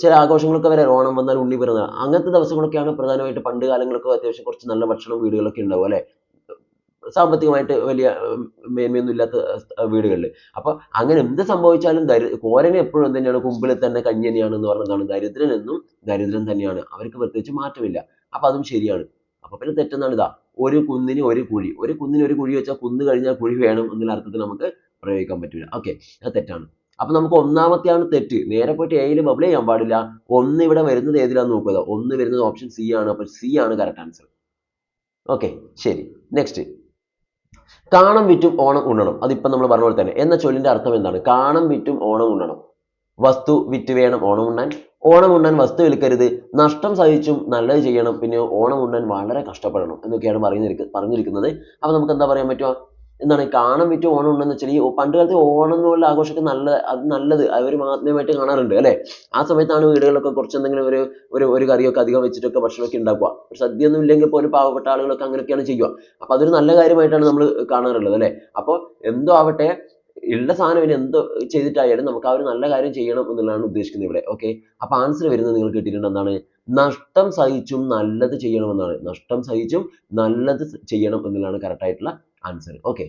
ചില ആഘോഷങ്ങളൊക്കെ വരെ, ഓണം വന്നാൽ ഉണ്ണി പിറന്നാൾ, അങ്ങനത്തെ ദിവസങ്ങളൊക്കെയാണ് പ്രധാനമായിട്ട്. പണ്ട് കാലങ്ങളൊക്കെ അത്യാവശ്യം കുറച്ച് നല്ല ഭക്ഷണം വീടുകളൊക്കെ ഉണ്ടാവും അല്ലെ, സാമ്പത്തികമായിട്ട് വലിയ മേന്മയൊന്നും ഇല്ലാത്ത വീടുകളിൽ. അപ്പൊ അങ്ങനെ എന്ത് സംഭവിച്ചാലും കോരന് എപ്പോഴും എന്ത് തന്നെയാണ്? കുമ്പിളിൽ തന്നെ കഞ്ഞി തന്നെയാണ് എന്ന് പറഞ്ഞതാണ്. ദരിദ്രൻ എന്നും ദരിദ്രൻ തന്നെയാണ്, അവർക്ക് പ്രത്യേകിച്ച് മാറ്റമില്ല. അപ്പൊ അതും ശരിയാണ്. അപ്പൊ പിന്നെ തെറ്റെന്നാണ് ഇതാ, ഒരു കുന്നിന് ഒരു കുഴി. ഒരു കുന്നിന് ഒരു കുഴി വെച്ചാൽ കുന്ന് കഴിഞ്ഞാൽ കുഴി വേണം എന്നുള്ള അർത്ഥത്തിൽ നമുക്ക് പ്രയോഗിക്കാൻ പറ്റില്ല. ഓക്കെ, അത് തെറ്റാണ്. അപ്പൊ നമുക്ക് ഒന്നാമത്തെയാണ് തെറ്റ്. നേരെ പോയിട്ട് എയിൽ ബബിൾ ചെയ്യാൻ പാടില്ല. 1 ഇവിടെ വരുന്നത് ഏതിലാന്ന് നോക്കുക. 1 വരുന്നത് ഓപ്ഷൻ സി ആണ്. അപ്പൊ സി ആണ് കറക്റ്റ് ആൻസർ. ഓക്കെ, ശരി. നെക്സ്റ്റ്, കാണം വിറ്റും ഓണം ഉണ്ണണം. അതിപ്പോ നമ്മൾ പറഞ്ഞ പോലെ തന്നെ എന്ന ചൊല്ലിന്റെ അർത്ഥം എന്താണ്? കാണം വിറ്റും ഓണം ഉണ്ണണം. വസ്തു വിറ്റ് വേണം ഓണം ഉണ്ണാൻ. ഓണം ഉണ്ണാൻ വസ്തു വിൽക്കരുത്. നഷ്ടം സഹിച്ചും നല്ലത് ചെയ്യണം. പിന്നെ ഓണം ഉണ്ണാൻ വളരെ കഷ്ടപ്പെടണം എന്നൊക്കെയാണ് പറഞ്ഞിരിക്കുന്നത്. അപ്പൊ നമുക്ക് എന്താ പറയാൻ പറ്റുക? എന്താണ് കാണം വിറ്റ് ഓണം ഉണ്ടെന്ന് വെച്ചാൽ, ഈ പണ്ട് കാലത്ത് ഓണം എന്നുള്ള ആഘോഷമൊക്കെ നല്ലത് അവർ മാത്മ്യമായിട്ട് കാണാറുണ്ട് അല്ലെ. ആ സമയത്താണ് വീടുകളിലൊക്കെ കുറച്ച് എന്തെങ്കിലും ഒരു കറിയൊക്കെ അധികം വെച്ചിട്ടൊക്കെ ഭക്ഷണമൊക്കെ ഉണ്ടാക്കുക. സദ്യ ഒന്നും ഇല്ലെങ്കിൽ പോലും പാവപ്പെട്ട ആളുകളൊക്കെ അങ്ങനെയൊക്കെയാണ് ചെയ്യുക. അപ്പൊ അതൊരു നല്ല കാര്യമായിട്ടാണ് നമ്മൾ കാണാറുള്ളത് അല്ലെ. അപ്പോൾ എന്തോ ആവട്ടെ, ഉള്ള സാധനം ഇനി എന്തോ ചെയ്തിട്ടായാലും നമുക്ക് ആ ഒരു നല്ല കാര്യം ചെയ്യണം എന്നുള്ളതാണ് ഉദ്ദേശിക്കുന്നത് ഇവിടെ. ഓക്കെ, അപ്പൊ ആൻസർ വരുന്നത് നിങ്ങൾ കേട്ടിട്ടുണ്ട്. എന്താണ്? നഷ്ടം സഹിച്ചും നല്ലത് ചെയ്യണമെന്നാണ്. നഷ്ടം സഹിച്ചും നല്ലത് ചെയ്യണം എന്നുള്ളതാണ് കറക്റ്റ് ആയിട്ടുള്ള ആൻസർ. ഓക്കെ,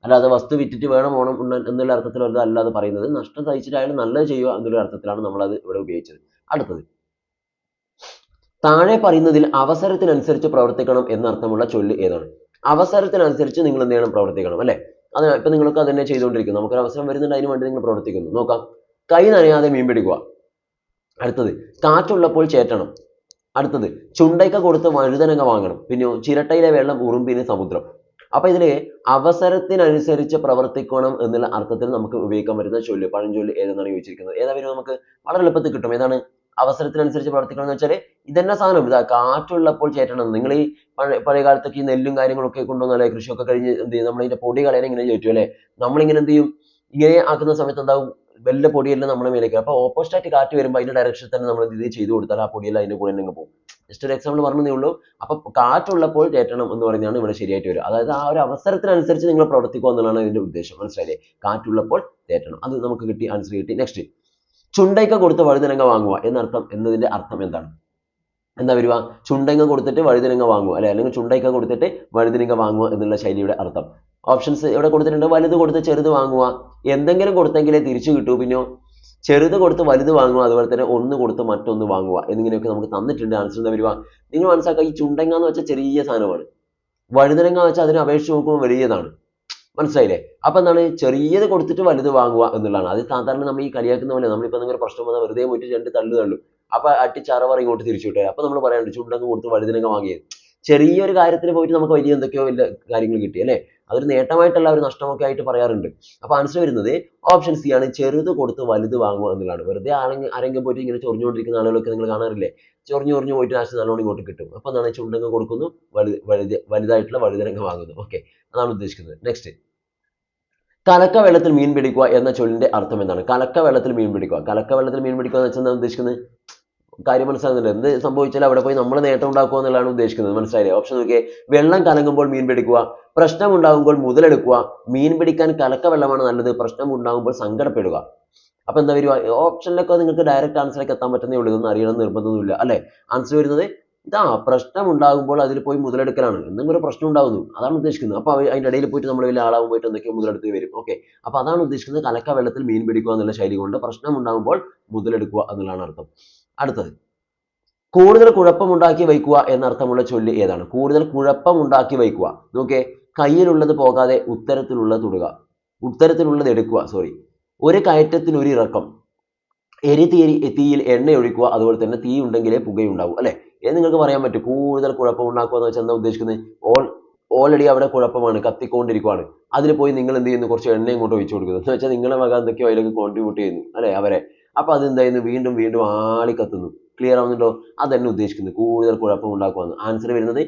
അല്ലാതെ വസ്തു വിറ്റിട്ട് വേണം ഓണം ഉണ്ണാൻ എന്നുള്ള അർത്ഥത്തിലല്ല അല്ലാതെ പറയുന്നത്. നഷ്ടം സഹിച്ചിട്ടായാലും നല്ലത് ചെയ്യുക എന്നുള്ള അർത്ഥത്തിലാണ് നമ്മൾ അത് ഇവിടെ ഉപയോഗിച്ചത്. അടുത്തത്, താഴെ പറയുന്നതിൽ അവസരത്തിനനുസരിച്ച് പ്രവർത്തിക്കണം എന്നർത്ഥമുള്ള ചൊല്ല് ഏതാണ്? അവസരത്തിനനുസരിച്ച് നിങ്ങൾ എന്ത് ചെയ്യണം? പ്രവർത്തിക്കണം അല്ലെ. അത് ഇപ്പൊ നിങ്ങൾക്ക് അത് തന്നെ ചെയ്തുകൊണ്ടിരിക്കുന്നു. നമുക്കൊരു അവസരം വരുന്നുണ്ട്, അതിന് വേണ്ടി നിങ്ങൾ പ്രവർത്തിക്കുന്നു. നോക്കാം. കൈ നനയാതെ മീൻ പിടിക്കുക. അടുത്തത്, കാറ്റുള്ളപ്പോൾ ചേറ്റണം. അടുത്തത്, ചുണ്ടയ്ക്ക കൊടുത്ത് വഴുതനങ്ങ വാങ്ങണം. പിന്നെയോ ചിരട്ടയിലെ വെള്ളം ഉറുമ്പിന് സമുദ്രം. അപ്പൊ ഇതില് അവസരത്തിനനുസരിച്ച് പ്രവർത്തിക്കണം എന്നുള്ള അർത്ഥത്തിൽ നമുക്ക് ഉപയോഗിക്കാൻ പറ്റുന്ന ചൊല്ല്, പഴഞ്ചൊല്ല് ഏതെന്നാണ് ചോദിച്ചിരിക്കുന്നത്. ഏതാ വരും? നമുക്ക് വളരെ എളുപ്പത്തിൽ കിട്ടും. ഏതാണ്? അവസരത്തിനനുസരിച്ച് പ്രവർത്തിക്കണം എന്ന് വെച്ചാൽ ഇതന്നെ സാധനം. ഇതാ കാറ്റുള്ളപ്പോൾ ചേറ്റണം. നിങ്ങൾ ഈ പഴയ കാലത്തൊക്കെ ഈ നെല്ലും കാര്യങ്ങളൊക്കെ കൊണ്ടുവന്നാലേ, കൃഷിയൊക്കെ കഴിഞ്ഞ് എന്ത് ചെയ്യും? നമ്മൾ ഇതിന്റെ പൊടി കളയാൻ ഇങ്ങനെ ചോദിച്ചു അല്ലെ. നമ്മളിങ്ങനെ എന്ത് ചെയ്യും? ഇങ്ങനെ ആക്കുന്ന സമയത്ത് എന്താവും? വലിയ പൊടിയെല്ലാം നമ്മുടെ മേലേക്ക്. അപ്പോൾ ഓപ്പോസിറ്റ് ആയിട്ട് കാറ്റ് വരുമ്പോൾ അതിന്റെ ഡയറക്ഷനിൽ തന്നെ നമ്മൾ ഇത് ചെയ്ത് കൊടുത്താൽ ആ പൊടിയെല്ലാം അതിന്റെ കൂടെ തന്നെ പോകും. ജസ്റ്റ് ഒരു എക്സാമ്പിൾ പറഞ്ഞതേ ഉള്ളൂ. അപ്പൊ കാറ്റുള്ളപ്പോൾ തേറ്റണം എന്ന് പറയുന്നതാണ് ഇവിടെ ശരിയായിട്ട് വരിക. അതായത് ആ ഒരു അവസരത്തിനനുസരിച്ച് നിങ്ങൾ പ്രവർത്തിക്കുക എന്നുള്ളതാണ് ഇതിന്റെ ഉദ്ദേശം. മനസ്സിലായില്ലേ? കാറ്റുള്ളപ്പോൾ തേറ്റണം. അത് നമുക്ക് കിട്ടി, ആൻസർ കിട്ടി. നെക്സ്റ്റ്, ചുണ്ടയ്ക്ക കൊടുത്ത് വഴുതനങ്ങ വാങ്ങുക എന്നതിന്റെ അർത്ഥം എന്താണ്? എന്താ വരുക? ചുണ്ടങ്ങ കൊടുത്തിട്ട് വഴുതനങ്ങ വാങ്ങുക, അല്ലെ? അല്ലെങ്കിൽ ചുണ്ടയ്ക്ക കൊടുത്തിട്ട് വഴുതനങ്ങ വാങ്ങുക എന്നുള്ള ശൈലിയുടെ അർത്ഥം. ഓപ്ഷൻസ് ഇവിടെ കൊടുത്തിട്ടുണ്ട്. വലുത് കൊടുത്ത് ചെറുത് വാങ്ങുക, എന്തെങ്കിലും കൊടുത്തെങ്കിലേ തിരിച്ചു കിട്ടൂ, പിന്നെയോ ചെറുത് കൊടുത്ത് വലുത് വാങ്ങുക, അതുപോലെ തന്നെ ഒന്ന് കൊടുത്ത് മറ്റൊന്ന് വാങ്ങുക എന്നിങ്ങനെയൊക്കെ നമുക്ക് തന്നിട്ടുണ്ട്. ആൻസർ എന്താ വരുക? നിങ്ങൾ മനസ്സിലാക്കുക, ഈ ചുണ്ടങ്ങ എന്ന് വെച്ചാൽ ചെറിയ സാധനമാണ്, വഴുതനങ്ങ വെച്ചാൽ അതിനെ അപേക്ഷിച്ച് നോക്കുമ്പോൾ വലിയതാണ്. മനസ്സിലായില്ലേ? അപ്പൊ എന്താണ്? ചെറിയത് കൊടുത്തിട്ട് വലുത് വാങ്ങുക എന്നുള്ളതാണ്. അത് സാധാരണ നമ്മൾ ഈ കളിയാക്കുന്ന പോലെ നമ്മളിപ്പോ എന്തെങ്കിലും പ്രശ്നം വന്നാൽ വെറുതെ പോയിട്ട് രണ്ട് തള്ളു അപ്പൊ അട്ടിച്ചറവർ ഇങ്ങോട്ട് തിരിച്ചു വിട്ടേ. അപ്പൊ നമ്മൾ പറയാനുണ്ട് ചുണ്ടങ്ങ് കൊടുത്ത് വഴുതനങ്ങ വാങ്ങിയത്. ചെറിയൊരു കാര്യത്തിന് പോയിട്ട് നമുക്ക് വലിയ എന്തൊക്കെയോ വലിയ കാര്യങ്ങൾ കിട്ടി, അല്ലെ? അതൊരു നേട്ടമായിട്ടല്ല, ഒരു നഷ്ടമൊക്കെ ആയിട്ട് പറയാറുണ്ട്. അപ്പൊ ആൻസർ വരുന്നത് ഓപ്ഷൻ സി ആണ്, ചെറുത് കൊടുത്ത് വലുത് വാങ്ങുക എന്നുള്ളതാണ്. വെറുതെ ആരെങ്കിലും പോയിട്ട് ഇങ്ങനെ ചൊറിഞ്ഞുകൊണ്ടിരിക്കുന്ന ആളുകളൊക്കെ നിങ്ങൾ കാണാറില്ലേ? ചൊറിഞ്ഞു പോയിട്ട് ലാസ്റ്റ് നല്ലോണം ഇങ്ങോട്ട് കിട്ടും. അപ്പൊ എന്താണ്? ചുണ്ടങ്ങ കൊടുക്കുന്നു, വലുതായിട്ടുള്ള വഴുതനങ്ങ വാങ്ങുന്നു. ഓക്കെ, അതാണ് ഉദ്ദേശിക്കുന്നത്. നെക്സ്റ്റ്, കലക്ക വെള്ളത്തിൽ മീൻ പിടിക്കുക എന്ന ചൊല്ലിന്റെ അർത്ഥം എന്താണ്? കലക്ക വെള്ളത്തിൽ മീൻ പിടിക്കുക. കലക്ക വെള്ളത്തിൽ മീൻ പിടിക്കുക എന്ന് വെച്ചാൽ എന്താണ് ഉദ്ദേശിക്കുന്നത്? കാര്യം മനസ്സിലാകുന്നുണ്ട്. എന്ത് സംഭവിച്ചാലും അവിടെ പോയി നമ്മൾ നേട്ടം ഉണ്ടാക്കുക എന്നുള്ളതാണ് ഉദ്ദേശിക്കുന്നത്. മനസ്സിലായില്ലേ? ഓപ്ഷൻ നോക്കിയേ. വെള്ളം കലങ്ങുമ്പോൾ മീൻ പിടിക്കുക, പ്രശ്നം ഉണ്ടാകുമ്പോൾ മുതലെടുക്കുക, മീൻ പിടിക്കാൻ കലക്ക വെള്ളമാണ് നല്ലത്, പ്രശ്നം ഉണ്ടാകുമ്പോൾ സങ്കടപ്പെടുക. അപ്പൊ എന്താ വരിക? ഓപ്ഷനിലൊക്കെ നിങ്ങൾക്ക് ഡയറക്റ്റ് ആൻസറിലേക്ക് എത്താൻ പറ്റുന്നേ ഉള്ളൂ. ഇതൊന്നും അറിയണം നിർബന്ധമൊന്നുമില്ല, അല്ലെ? ആൻസർ വരുന്നത് ഇതാ, പ്രശ്നം ഉണ്ടാകുമ്പോൾ അതിൽ പോയി മുതലെടുക്കലാണ്. എന്തെങ്കിലും ഒരു പ്രശ്നം ഉണ്ടാകുന്നു, അതാണ് ഉദ്ദേശിക്കുന്നത്. അപ്പൊ അതിന്റെ ഇടയിൽ പോയിട്ട് നമ്മൾ വലിയ ആളാകും, പോയിട്ട് എന്തൊക്കെയോ മുതലെടുത്ത് വരും. ഓക്കെ, അപ്പൊ അതാണ് ഉദ്ദേശിക്കുന്നത്. കലക്ക വെള്ളത്തിൽ മീൻ പിടിക്കുക എന്നുള്ള ശൈലി കൊണ്ട് പ്രശ്നം ഉണ്ടാകുമ്പോൾ മുതലെടുക്കുക എന്നുള്ളതാണ് അർത്ഥം. അടുത്തത്, കൂടുതൽ കുഴപ്പമുണ്ടാക്കി വയ്ക്കുക എന്നർത്ഥമുള്ള ചൊല്ല് ഏതാണ്? കൂടുതൽ കുഴപ്പമുണ്ടാക്കി വയ്ക്കുക. നോക്കിയേ, കയ്യിലുള്ളത് പോകാതെ ഉത്തരത്തിലുള്ളത് എടുക്കുക. ഒരു കയറ്റത്തിന് ഒരു ഇറക്കം, തീയിൽ എണ്ണ ഒഴിക്കുക, അതുപോലെ തന്നെ തീ ഉണ്ടെങ്കിലേ പുകയുണ്ടാവൂ, അല്ലെ? എന്ന് നിങ്ങൾക്ക് പറയാൻ പറ്റും. കൂടുതൽ കുഴപ്പമുണ്ടാക്കുക എന്ന് വെച്ചാൽ എന്താ ഉദ്ദേശിക്കുന്നത്? ഓൾറെഡി അവിടെ കുഴപ്പമാണ്, കത്തിക്കൊണ്ടിരിക്കുകയാണ്. അതിൽ പോയി നിങ്ങൾ എന്ത് ചെയ്യുന്നു? കുറച്ച് എണ്ണ ഇങ്ങോട്ട് ഒഴിച്ചു കൊടുക്കുന്നു എന്ന് വെച്ചാൽ നിങ്ങളെ വക എന്തൊക്കെയോ അതിലേക്ക് കോൺട്രിബ്യൂട്ട് ചെയ്യുന്നു, അല്ലെ? അവരെ. അപ്പൊ അത് എന്താ ചെയ്യുന്നു? വീണ്ടും വീണ്ടും ആളി കത്തുന്നു. ക്ലിയർ ആവുന്നുണ്ടോ? അതന്നെ ഉദ്ദേശിക്കുന്നത് കൂടുതൽ കുഴപ്പം ഉണ്ടാക്കുക. ആൻസർ വരുന്നത്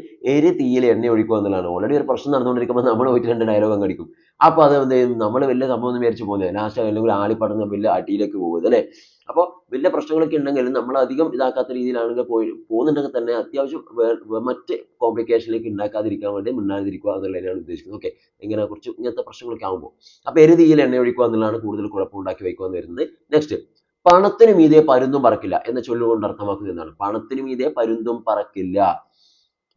തീയിൽ എണ്ണ ഒഴിക്കുക എന്നുള്ളതാണ്. ഓൾറെഡി ഒരു പ്രശ്നം നടന്നുകൊണ്ടിരിക്കുമ്പോൾ നമ്മൾ പോയിട്ട് രണ്ട് ഡയലോഗ് അങ്ങ് അടിക്കും. അപ്പൊ അത് എന്ത് ചെയ്യും? നമ്മൾ വലിയ സംഭവം ഒന്നും വിചാരിച്ചു പോകുന്നത്, ലാസ്റ്റ് അല്ലെങ്കിൽ ആളിപ്പടന്ന് വലിയ അടിയിലേക്ക് പോകുന്നത്, അല്ലെ? അപ്പോൾ വലിയ പ്രശ്നങ്ങളൊക്കെ ഉണ്ടെങ്കിലും നമ്മൾ അധികം ഇതാക്കാത്ത രീതിയിലാണെങ്കിൽ പോകുന്നുണ്ടെങ്കിൽ തന്നെ അത്യാവശ്യം മറ്റ് കോംപ്ലിക്കേഷനിലേക്ക് ഉണ്ടാക്കാതിരിക്കാൻ വേണ്ടി മിണ്ടാതിരിക്കുക എന്നുള്ളതിനാണ് ഉദ്ദേശിക്കുന്നത്. ഓക്കെ, ഇങ്ങനെ കുറച്ച് ഇങ്ങനത്തെ പ്രശ്നങ്ങളൊക്കെ ആകുമ്പോൾ അപ്പൊ തീയിൽ എണ്ണ ഒഴിക്കുക എന്നുള്ളതാണ് കൂടുതൽ കുഴപ്പമുണ്ടാക്കി വയ്ക്കുക എന്ന് വരുന്നത്. നെക്സ്റ്റ്, പണത്തിന് മീതെ പരുന്തും പറക്കില്ല എന്ന ചൊല്ലുകൊണ്ട് അർത്ഥമാക്കുന്നത് എന്താണ്? പണത്തിന് മീതെ പരുന്തും പറക്കില്ല.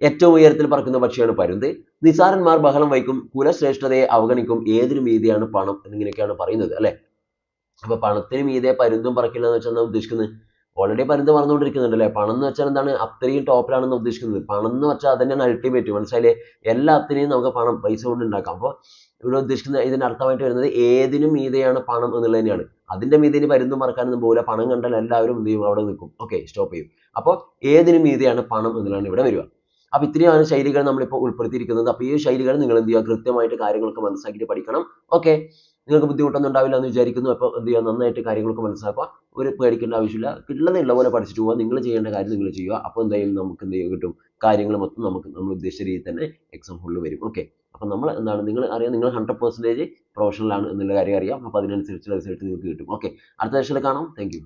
ഏറ്റവും ഉയരത്തിൽ പറക്കുന്ന പക്ഷിയാണ് പരുന്ത്. നിസാരന്മാർ ബഹളം വയ്ക്കും, കുലശ്രേഷ്ഠതയെ അവഗണിക്കും, ഏതിനു മീതെയാണ് പണം എന്നിങ്ങനെയൊക്കെയാണ് പറയുന്നത്, അല്ലെ? അപ്പൊ പണത്തിന് മീതെ പരുന്തും പറക്കില്ല എന്ന് വെച്ചാൽ എന്താ ഉദ്ദേശിക്കുന്നത്? ഓൾറെഡി പരുന്ത് പറന്നുകൊണ്ടിരിക്കുന്നുണ്ട്, അല്ലെ? പണം എന്ന് വെച്ചാൽ എന്താണ്? അത്രയും ടോപ്പിലാണെന്ന് ഉദ്ദേശിക്കുന്നത്. പണം എന്ന് വെച്ചാൽ അതന്നെയാണ് അൾട്ടിമേറ്റ്. മനസ്സിലായില്ലേ? എല്ലാത്തിനെയും നമുക്ക് പണം, പൈസ കൊണ്ട് ഉണ്ടാക്കാം. അപ്പോൾ ഇവിടെ ഉദ്ദേശിക്കുന്ന ഇതിന്റെ അർത്ഥമായിട്ട് വരുന്നത് ഏതിനും മീതെയാണ് പണം എന്നുള്ളത് തന്നെയാണ്. അതിന്റെ മീതെ ഇനി പരുന്തും പറക്കാനൊന്നും പോകില്ല. പണം കണ്ടാൽ എല്ലാവരും എന്ത് ചെയ്യും? അവിടെ നിൽക്കും. ഓക്കെ, സ്റ്റോപ്പ് ചെയ്യും. അപ്പോൾ ഏതിനും മീതെയാണ് പണം എന്നുള്ളതാണ് ഇവിടെ വരിക. അപ്പൊ ഇത്രയാണ് ശൈലികൾ നമ്മളിപ്പോൾ ഉൾപ്പെടുത്തിയിരിക്കുന്നത്. അപ്പൊ ഈ ശൈലികൾ നിങ്ങൾ എന്ത് ചെയ്യുക? കൃത്യമായിട്ട് കാര്യങ്ങളൊക്കെ മനസ്സിലാക്കിയിട്ട് പഠിക്കണം. ഓക്കെ, നിങ്ങൾക്ക് ബുദ്ധിമുട്ടൊന്നും ഉണ്ടാവില്ല എന്ന് വിചാരിക്കുന്നു. അപ്പോൾ എന്ത് ചെയ്യുക? നന്നായിട്ട് കാര്യങ്ങളൊക്കെ മനസ്സിലാക്കുക. ഒരു പേടിക്കേണ്ട ആവശ്യമില്ല. കിട്ടുന്നതുള്ള പോലെ പഠിച്ചിട്ട് പോവുക. നിങ്ങൾ ചെയ്യേണ്ട കാര്യം നിങ്ങൾ ചെയ്യുക. അപ്പോൾ എന്തായാലും നമുക്ക് എന്ത് ചെയ്യും? കിട്ടും. കാര്യങ്ങൾ മൊത്തം നമുക്ക് നമ്മൾ ഉദ്ദേശിച്ച രീതിയിൽ തന്നെ എക്സാം ഹോളിൽ വരും. ഓക്കെ, അപ്പോൾ നമ്മൾ എന്താണ്, നിങ്ങൾ അറിയാം, നിങ്ങൾ 100% പ്രൊഫഷണൽ ആണ് എന്നുള്ള കാര്യം അറിയാം. അപ്പോൾ അതിനനുസരിച്ചുള്ള റിസൾട്ട് നിങ്ങൾക്ക് കിട്ടും. ഓക്കെ, അടുത്ത സെഷനിൽ കാണാം. Thank you.